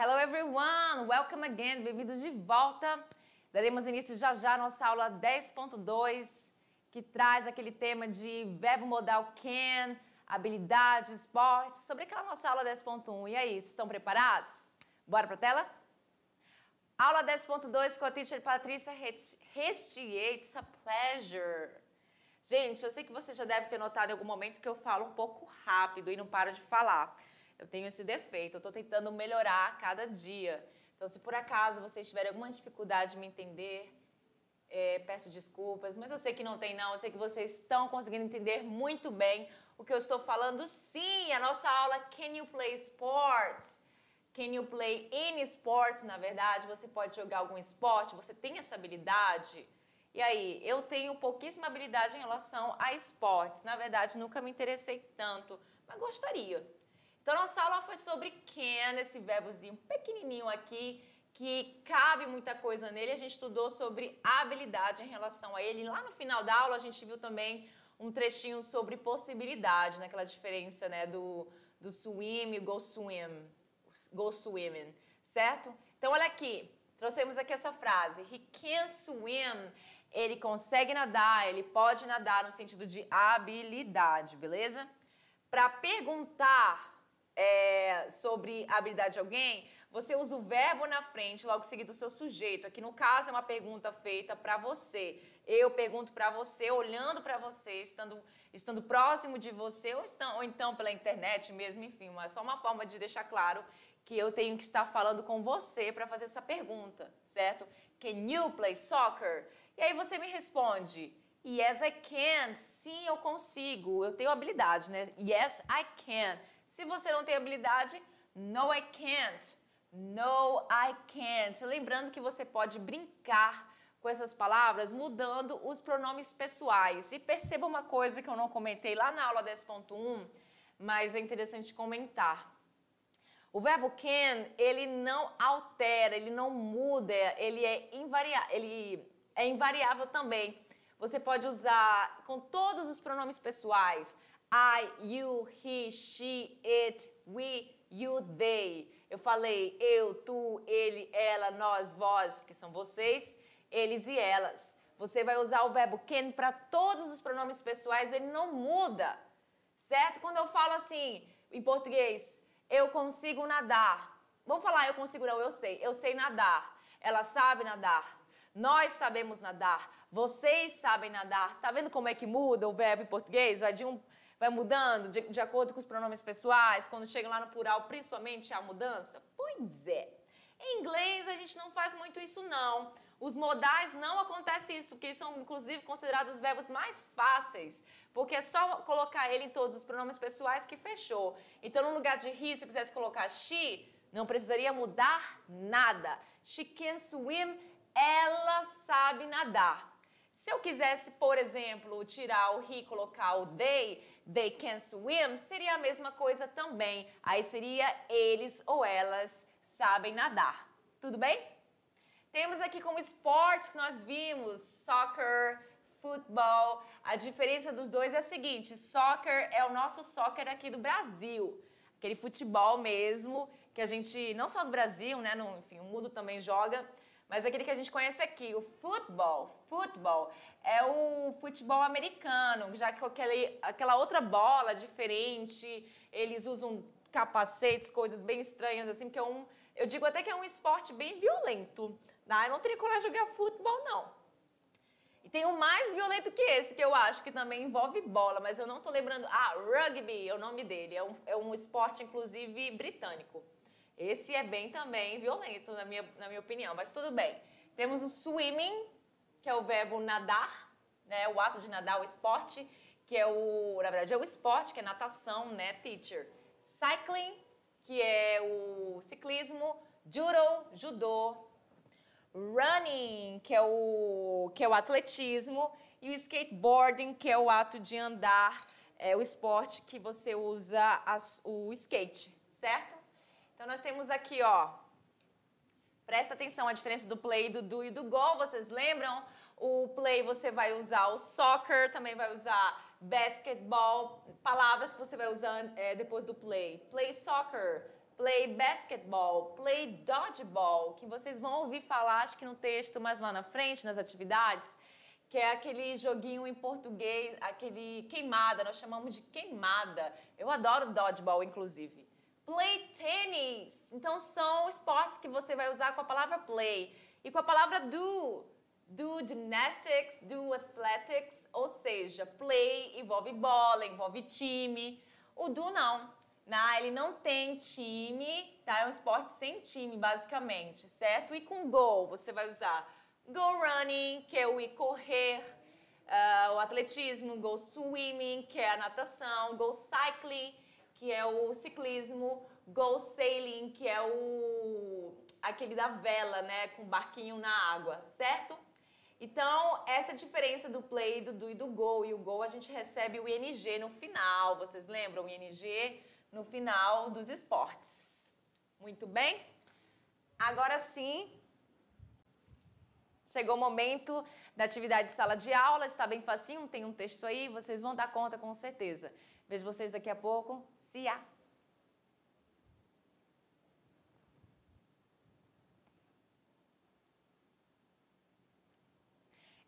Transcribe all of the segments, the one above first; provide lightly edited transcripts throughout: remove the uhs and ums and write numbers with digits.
Hello everyone, welcome again, bem-vindos de volta. Daremos início já já à nossa aula 10.2, que traz aquele tema de verbo modal can, habilidades, esportes, sobre aquela nossa aula 10.1. E aí, estão preparados? Bora pra tela? Aula 10.2 com a teacher Patrícia Restier, it's a pleasure. Gente, eu sei que você já deve ter notado em algum momento que eu falo um pouco rápido e não paro de falar. Eu tenho esse defeito, eu estou tentando melhorar a cada dia. Então, se por acaso vocês tiverem alguma dificuldade de me entender, peço desculpas, mas eu sei que não tem não, eu sei que vocês estão conseguindo entender muito bem o que eu estou falando. Sim, a nossa aula Can You Play Sports? Can you play any sports, na verdade? Você pode jogar algum esporte? Você tem essa habilidade? E aí, eu tenho pouquíssima habilidade em relação a esportes. Na verdade, nunca me interessei tanto, mas gostaria. Então, nossa aula foi sobre can, esse verbozinho pequenininho aqui, que cabe muita coisa nele. A gente estudou sobre habilidade em relação a ele. Lá no final da aula, a gente viu também um trechinho sobre possibilidade, naquela diferença, né, do swim e go swimming, certo? Então, olha aqui, trouxemos aqui essa frase. He can swim. Ele consegue nadar, ele pode nadar no sentido de habilidade, beleza? Para perguntar sobre a habilidade de alguém, você usa o verbo na frente, logo seguido do seu sujeito. Aqui no caso é uma pergunta feita para você. Eu pergunto para você, olhando para você, estando próximo de você, ou então pela internet mesmo, enfim, é só uma forma de deixar claro que eu tenho que estar falando com você para fazer essa pergunta, certo? Can you play soccer? E aí você me responde, yes, I can. Sim, eu consigo. Eu tenho habilidade, né? Yes, I can. Se você não tem habilidade, no, I can't. No, I can't. Lembrando que você pode brincar com essas palavras mudando os pronomes pessoais. E perceba uma coisa que eu não comentei lá na aula 10.1, mas é interessante comentar. O verbo can, ele não altera, ele não muda, ele é invariável também. Você pode usar com todos os pronomes pessoais. I, you, he, she, it, we, you, they. Eu falei eu, tu, ele, ela, nós, vós, que são vocês, eles e elas. Você vai usar o verbo can para todos os pronomes pessoais, ele não muda, certo? Quando eu falo assim, em português, eu consigo nadar. Vamos falar eu consigo não, eu sei nadar. Ela sabe nadar. Nós sabemos nadar. Vocês sabem nadar. Tá vendo como é que muda o verbo em português? Vai mudando de acordo com os pronomes pessoais, quando chega lá no plural, principalmente a mudança? Pois é. Em inglês a gente não faz muito isso não. Os modais não acontece isso, porque eles são inclusive considerados os verbos mais fáceis, porque é só colocar ele em todos os pronomes pessoais que fechou. Então no lugar de he, se eu quisesse colocar she, não precisaria mudar nada. She can swim, ela sabe nadar. Se eu quisesse, por exemplo, tirar o he e colocar o they can swim, seria a mesma coisa também. Aí seria eles ou elas sabem nadar. Tudo bem? Temos aqui como esportes que nós vimos, soccer, futebol. A diferença dos dois é a seguinte, soccer é o nosso soccer aqui do Brasil. Aquele futebol mesmo, que a gente, não só do Brasil, né, enfim, o mundo também joga, mas aquele que a gente conhece aqui, o futebol, é o futebol americano, já que aquela outra bola diferente, eles usam capacetes, coisas bem estranhas, assim, porque eu digo até que é um esporte bem violento, tá? Eu não teria coragem de jogar futebol, não. E tem um mais violento que esse, que eu acho que também envolve bola, mas eu não tô lembrando. Ah, rugby é o nome dele, é um esporte, inclusive, britânico. Esse é bem também violento, na minha opinião, mas tudo bem. Temos o swimming, que é o verbo nadar, né? O ato de nadar, o esporte, que na verdade é o esporte, que é natação, né, teacher? Cycling, que é o ciclismo, judô. Running, que é o atletismo, e o skateboarding, que é o ato de andar, é o esporte que você usa o skate, certo? Então, nós temos aqui, ó, presta atenção a diferença do play, do do e do go, vocês lembram? O play você vai usar o soccer, também vai usar basketball, palavras que você vai usar depois do play. Play soccer, play basketball, play dodgeball, que vocês vão ouvir falar, acho que no texto, mas lá na frente, nas atividades, que é aquele joguinho em português, aquele queimada, nós chamamos de queimada. Eu adoro dodgeball, inclusive. Play tennis. Então, são esportes que você vai usar com a palavra play. E com a palavra do. Do gymnastics, do athletics, ou seja, play envolve bola, envolve time. O do não. Ele não tem time, tá? É um esporte sem time, basicamente, certo? E com go, você vai usar go running, que é o ir correr, o atletismo, go swimming, que é a natação, go cycling, que é o ciclismo, go sailing, que é aquele da vela, né, com barquinho na água, certo? Então, essa é a diferença do play, do do e do go. E o go a gente recebe o ing no final, vocês lembram? O ing no final dos esportes. Muito bem? Agora sim, chegou o momento da atividade sala de aula, está bem facinho, tem um texto aí, vocês vão dar conta com certeza. Vejo vocês daqui a pouco. See ya!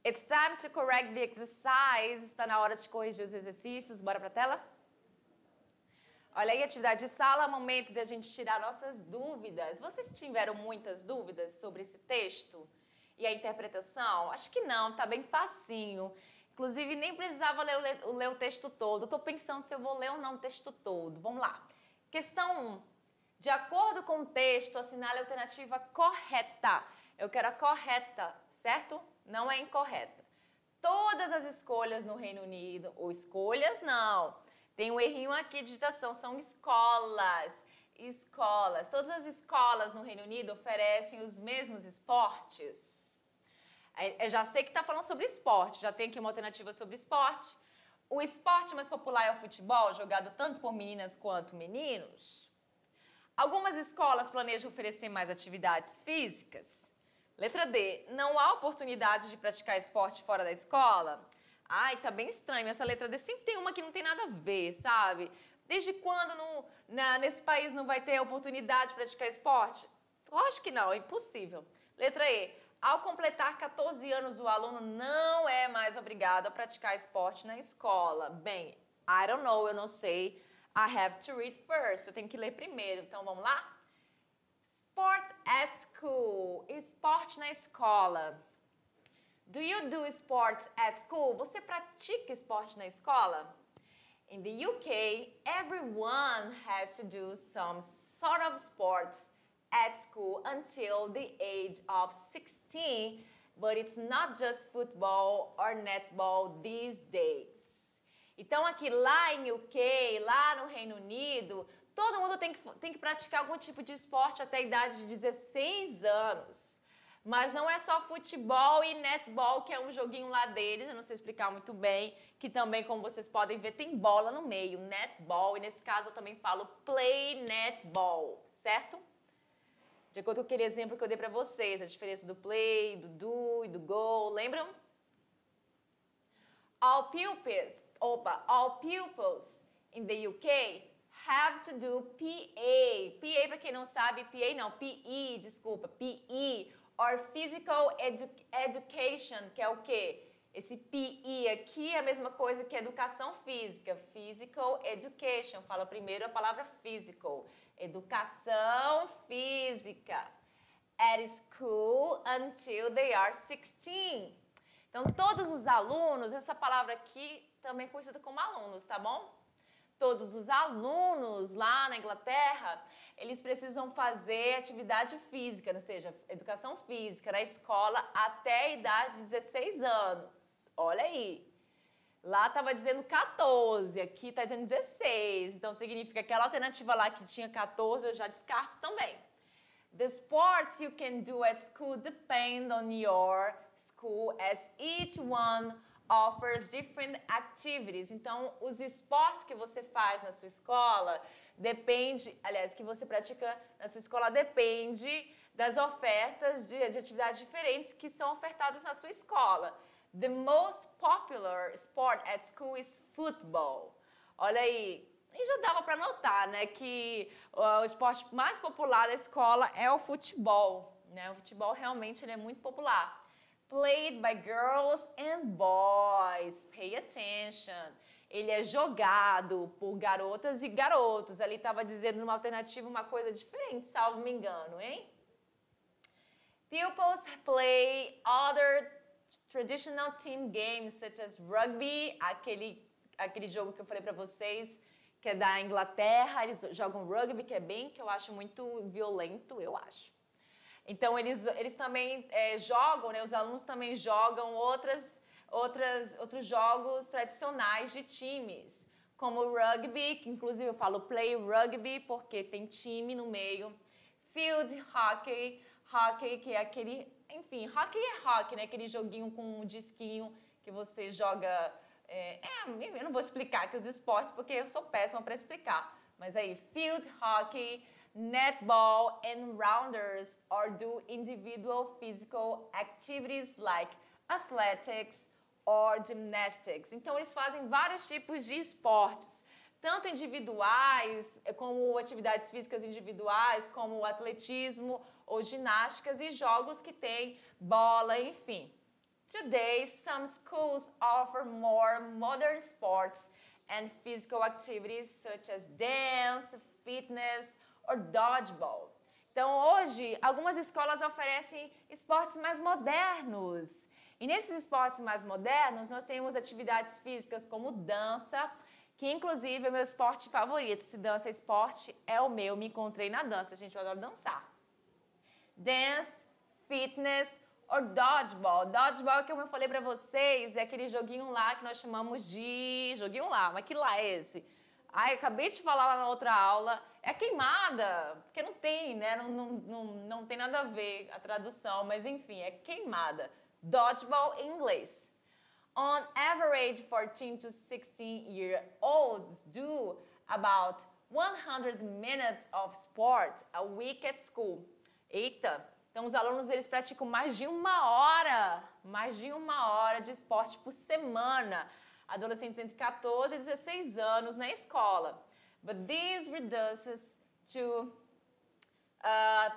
It's time to correct the exercise. Está na hora de corrigir os exercícios. Bora para a tela? Olha aí, atividade de sala, momento de a gente tirar nossas dúvidas. Vocês tiveram muitas dúvidas sobre esse texto e a interpretação? Acho que não, tá bem facinho. Inclusive, nem precisava ler o texto todo. Estou pensando se eu vou ler ou não o texto todo. Vamos lá. Questão 1. De acordo com o texto, assinale a alternativa correta. Eu quero a correta, certo? Não é incorreta. Todas as escolhas no Reino Unido, ou escolhas não, tem um errinho aqui de digitação, são escolas. Escolas. Todas as escolas no Reino Unido oferecem os mesmos esportes. Eu já sei que está falando sobre esporte, já tem aqui uma alternativa sobre esporte. O esporte mais popular é o futebol, jogado tanto por meninas quanto meninos. Algumas escolas planejam oferecer mais atividades físicas. Letra D, não há oportunidade de praticar esporte fora da escola? Ai, tá bem estranho, essa letra D sempre tem uma que não tem nada a ver, sabe? Desde quando nesse país não vai ter oportunidade de praticar esporte? Lógico que não, é impossível. Letra E, ao completar 14 anos, o aluno não é mais obrigado a praticar esporte na escola. Bem, I don't know, eu não sei. I have to read first, eu tenho que ler primeiro, então vamos lá? Sport at school, esporte na escola. Do you do sports at school? Você pratica esporte na escola? In the UK, everyone has to do some sort of sports at school until the age of 16, but it's not just football or netball these days. Então aqui lá em UK, lá no Reino Unido, todo mundo tem que praticar algum tipo de esporte até a idade de 16 anos. Mas não é só futebol e netball, que é um joguinho lá deles, eu não sei explicar muito bem, que também, como vocês podem ver, tem bola no meio, netball, e nesse caso eu também falo play netball, certo? De acordo com aquele exemplo que eu dei para vocês, a diferença do play, do do e do go, lembram? All pupils in the UK have to do PA. PA, para quem não sabe, PA não, PE, desculpa, PE, or Physical Education, que é o quê? Esse PE aqui é a mesma coisa que educação física, Physical Education. Fala primeiro a palavra physical, educação física. At school until they are 16. Então, todos os alunos, essa palavra aqui também é conhecida como alunos, tá bom? Todos os alunos lá na Inglaterra, eles precisam fazer atividade física, ou seja, educação física na escola até a idade de 16 anos. Olha aí. Lá estava dizendo 14, aqui está dizendo 16. Então, significa que aquela alternativa lá que tinha 14, eu já descarto também. The sports you can do at school depend on your school, as each one offers different activities. Então, os esportes que você faz na sua escola que você pratica na sua escola depende das ofertas de atividades diferentes que são ofertadas na sua escola. The most popular sport at school is football. Olha aí, E já dava para notar, né, que o esporte mais popular da escola é o futebol, né? O futebol realmente ele é muito popular. Played by girls and boys. Pay attention. Ele é jogado por garotas e garotos. Ali estava dizendo numa alternativa uma coisa diferente, salvo me engano, hein? Pupils play other traditional team games, such as rugby, aquele jogo que eu falei para vocês, que é da Inglaterra. Eles jogam rugby, que eu acho muito violento, eu acho. Então, eles também jogam, né? Os alunos também jogam outros jogos tradicionais de times, como o rugby, que inclusive eu falo play rugby, porque tem time no meio. Field hockey, que é aquele... Enfim, hockey é hockey, né? Aquele joguinho com um disquinho que você joga... eu não vou explicar aqui os esportes, porque eu sou péssima para explicar. Mas aí, field hockey... Netball and rounders or do individual physical activities like athletics or gymnastics. Então, eles fazem vários tipos de esportes, tanto individuais, como atividades físicas individuais, como atletismo ou ginásticas e jogos que tem bola, enfim. Today, some schools offer more modern sports and physical activities such as dance, fitness, or dodgeball. Então, hoje, algumas escolas oferecem esportes mais modernos. E nesses esportes mais modernos, nós temos atividades físicas como dança, que inclusive é o meu esporte favorito. Se dança é esporte, é o meu. Me encontrei na dança, gente, eu adoro dançar. Dance, fitness or dodgeball. Dodgeball, como eu falei pra vocês, é aquele joguinho lá que nós chamamos de... Joguinho lá, mas que lá é esse? Ai, acabei de falar lá na outra aula, é queimada, porque não tem, né? Não tem nada a ver a tradução, mas enfim, é queimada. Dodgeball em inglês. On average, 14 to 16-year-olds do about 100 minutes of sport a week at school. Eita! Então, os alunos, eles praticam mais de uma hora de esporte por semana. Adolescentes entre 14 e 16 anos na escola. But this reduces to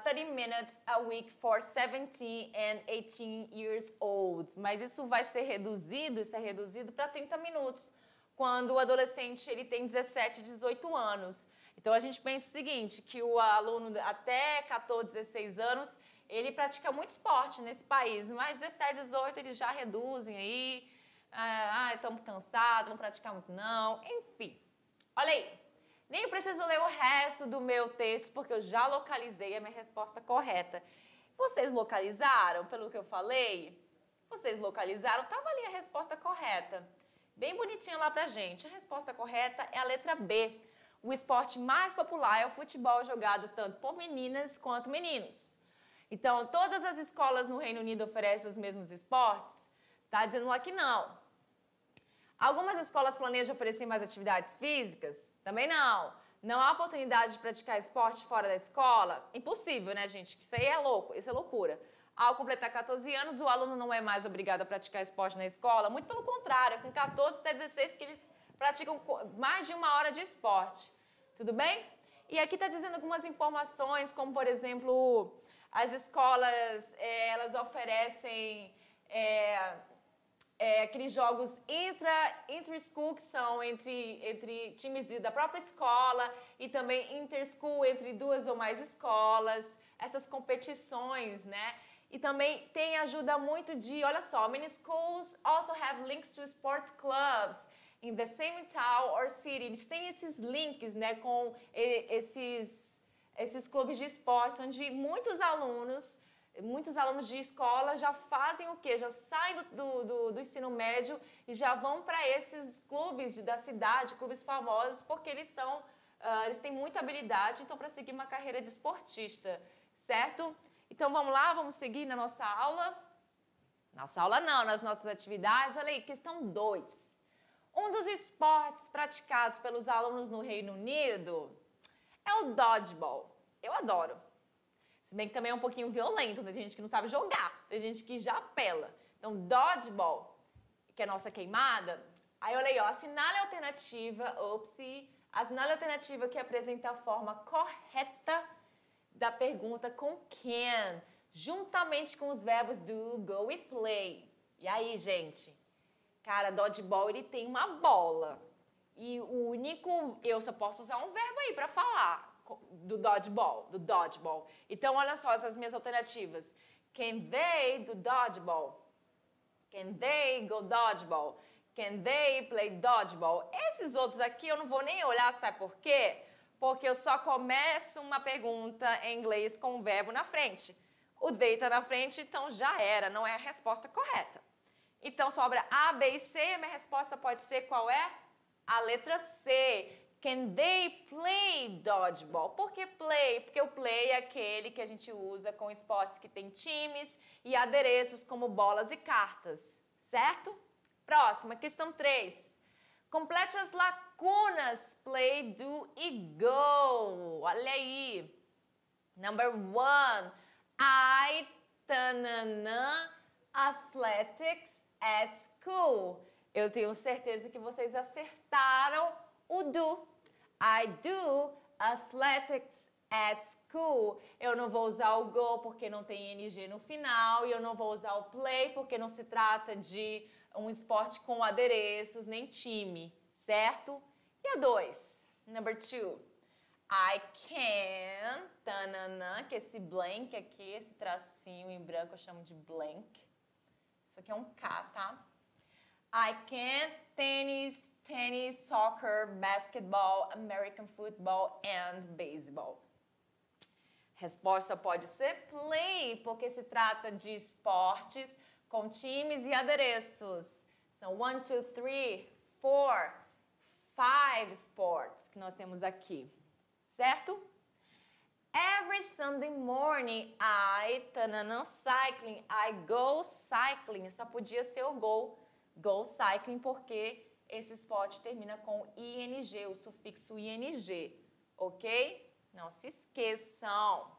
30 minutes a week for 17 and 18 years olds. Mas isso é reduzido para 30 minutos, quando o adolescente ele tem 17 e 18 anos. Então, a gente pensa o seguinte, que o aluno até 14, 16 anos, ele pratica muito esporte nesse país, mas 17, 18 eles já reduzem aí, estão cansados, não praticam muito não, enfim. Olha aí, nem preciso ler o resto do meu texto, porque eu já localizei a minha resposta correta. Vocês localizaram, pelo que eu falei? Vocês localizaram? Estava ali a resposta correta. Bem bonitinha lá pra gente. A resposta correta é a letra B. O esporte mais popular é o futebol, jogado tanto por meninas quanto meninos. Então, todas as escolas no Reino Unido oferecem os mesmos esportes? Tá dizendo aqui não. Algumas escolas planejam oferecer mais atividades físicas? Também não. Não há oportunidade de praticar esporte fora da escola? Impossível, né, gente? Isso aí é louco, isso é loucura. Ao completar 14 anos, o aluno não é mais obrigado a praticar esporte na escola. Muito pelo contrário, é com 14 até 16 que eles praticam mais de uma hora de esporte. Tudo bem? E aqui está dizendo algumas informações, como, por exemplo, as escolas, elas oferecem aqueles jogos inter-school, que são entre times da própria escola, e também inter-school, entre duas ou mais escolas, essas competições, né? E também tem ajuda muito de, olha só, many schools also have links to sports clubs in the same town or city. Eles têm esses links, né, com esses clubes de esportes, onde muitos alunos de escola já fazem o quê? Já saem do ensino médio e já vão para esses clubes da cidade, clubes famosos, porque eles têm muita habilidade, então, para seguir uma carreira de esportista, certo? Então, vamos lá, vamos seguir na nossa aula? Nossa aula não, nas nossas atividades. Olha aí, questão 2. Um dos esportes praticados pelos alunos no Reino Unido é o dodgeball. Eu adoro. Se bem que também é um pouquinho violento, né? Tem gente que não sabe jogar, tem gente que já apela. Então, dodgeball, que é a nossa queimada, Aí olha aí, ó, assinale a alternativa, assinale a alternativa que apresenta a forma correta da pergunta com can, juntamente com os verbos do, go e play. E aí, gente? Cara, dodgeball, ele tem uma bola. E o único, eu só posso usar um verbo aí para falar do dodgeball. Então, olha só essas minhas alternativas. Can they do dodgeball? Can they go dodgeball? Can they play dodgeball? Esses outros aqui eu não vou nem olhar, sabe por quê? Porque eu só começo uma pergunta em inglês com um verbo na frente. O they tá na frente, então já era, não é a resposta correta. Então sobra A, B e C, a minha resposta pode ser qual é? A letra C. Can they play dodgeball? Por que play? Porque o play é aquele que a gente usa com esportes que tem times e adereços como bolas e cartas, certo? Próxima, questão 3. Complete as lacunas, play, do e go. Olha aí. Number 1. I, tananã, athletics at school. Eu tenho certeza que vocês acertaram o do. I do athletics at school. Eu não vou usar o go porque não tem NG no final. E eu não vou usar o play porque não se trata de um esporte com adereços, nem time, certo? E a 2, number 2. I can, tananã, que esse blank aqui, esse tracinho em branco eu chamo de blank. Isso aqui é um K, tá? I can tennis, soccer, basketball, American football and baseball. Resposta pode ser play, porque se trata de esportes com times e adereços. São 1, 2, 3, 4, 5 sports que nós temos aqui, certo? Every Sunday morning I, tananã, cycling, I go cycling. Só podia ser o go cycling, porque esse esporte termina com ing, o sufixo ing, ok? Não se esqueçam.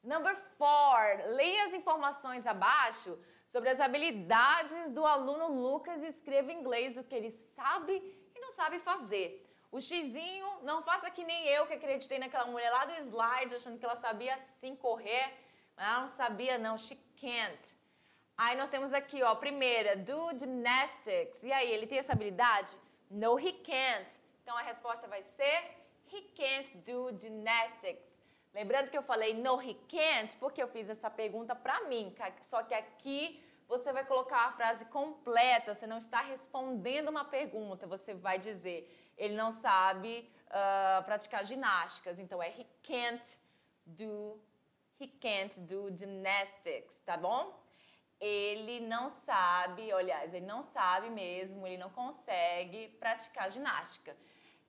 Number 4, leia as informações abaixo sobre as habilidades do aluno Lucas e escreva em inglês o que ele sabe e não sabe fazer. O xizinho, não faça que nem eu que acreditei naquela mulher lá do slide, achando que ela sabia sim correr, mas ela não sabia não, she can't. Aí nós temos aqui, ó, primeira, do gymnastics. E aí, ele tem essa habilidade? No, he can't. Então a resposta vai ser, he can't do gymnastics. Lembrando que eu falei no, he can't, porque eu fiz essa pergunta pra mim. Só que aqui você vai colocar a frase completa, você não está respondendo uma pergunta, você vai dizer, ele não sabe praticar ginásticas, então é he can't do gymnastics, tá bom? Ele não sabe, aliás, ele não sabe mesmo, ele não consegue praticar ginástica.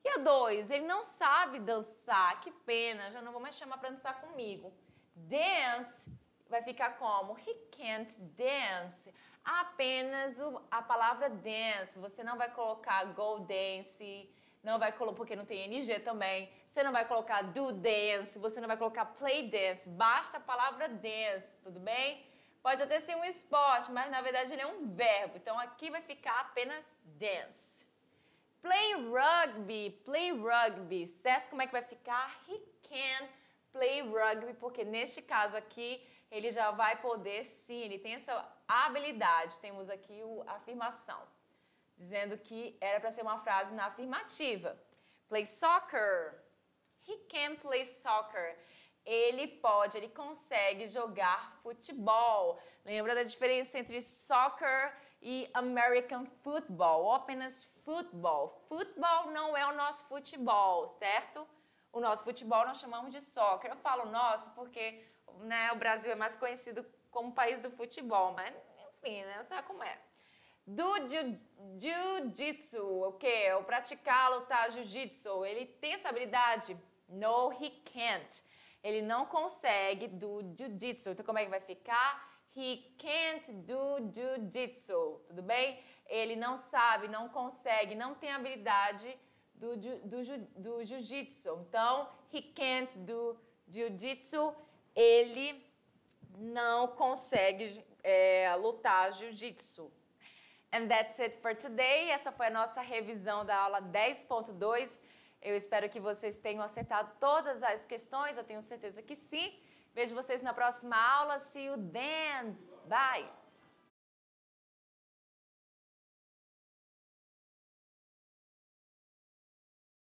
E a 2, ele não sabe dançar, que pena, já não vou mais chamar para dançar comigo. Dance vai ficar como? He can't dance. Apenas a palavra dance, você não vai colocar go dance, não vai colocar, porque não tem NG também. Você não vai colocar do dance, você não vai colocar play dance, basta a palavra dance, tudo bem? Pode até ser um esporte, mas na verdade ele é um verbo. Então aqui vai ficar apenas dance. Play rugby, certo? Como é que vai ficar? He can play rugby, porque neste caso aqui ele já vai poder sim, ele tem essa habilidade. Temos aqui a afirmação, dizendo que era para ser uma frase na afirmativa. Play soccer. He can play soccer. Ele pode, ele consegue jogar futebol. Lembra da diferença entre soccer e American football, ou apenas futebol. Futebol não é o nosso futebol, certo? O nosso futebol nós chamamos de soccer. Eu falo nosso porque, né, o Brasil é mais conhecido como o país do futebol, mas enfim, né, sabe como é. Do jiu-jitsu, o quê? O praticar, lutar jiu-jitsu, ele tem essa habilidade? No, he can't. Ele não consegue do jiu-jitsu. Então, como é que vai ficar? He can't do jiu-jitsu. Tudo bem? Ele não sabe, não consegue, não tem habilidade do jiu-jitsu. Então, he can't do jiu-jitsu. Ele não consegue lutar jiu-jitsu. And that's it for today. Essa foi a nossa revisão da aula 10.2. Eu espero que vocês tenham acertado todas as questões. Eu tenho certeza que sim. Vejo vocês na próxima aula. See you then. Bye.